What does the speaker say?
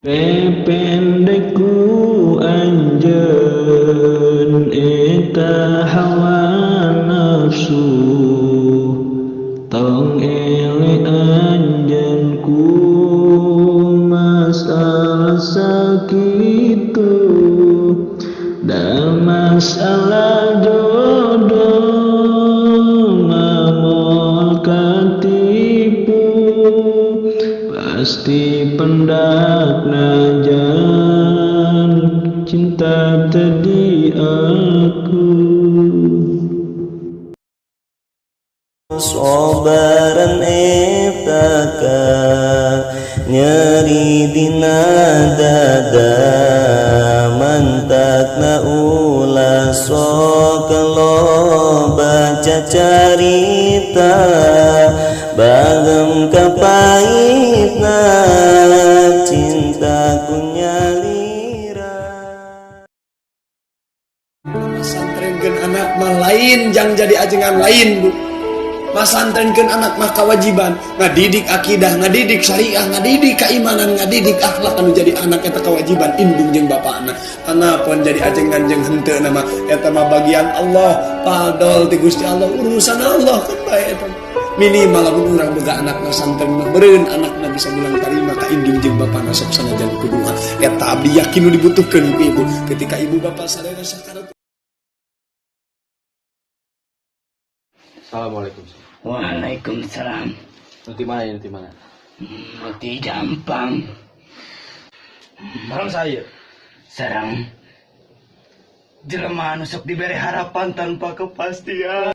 Pendekku anjeun eta hawa nafsu tong ele anjeun ku masalah sakitu da masalah jodoh ngamol katipu pasti pendak najan cinta tadi aku sobaran etaka nyeri dina dada mantakna ulah sok lo baca carita bagem kapahitna cintaku nyalira. Masantrenkeun anak mah lain jang jadi ajengan lain Bu. Masantrenkeun anak mah kewajiban ngadidik akidah, ngadidik syariah, ngadidik keimanan, ngadidik akhlak anu jadi anak eta kewajiban indung jeung bapana. Anapun jadi ajengan jeung henteu nama eta mah bagian Allah, padol ti Gusti Allah, urusan Allah kan bae eta. Minimal lamun urang boga anak masantren mah beureun anakna bisa bilang tarima ka indung jeung bapana sok sanajan kuduha. Eta abdi yakin nu dibutuhkeun ku ibu ketika ibu bapak sadaya sakarat. Assalamualaikum. Waalaikumsalam. Nanti mana ya, nanti mana? Nanti gampang. Sarang saya. Sarang jelema anu sok diberi harapan tanpa kepastian.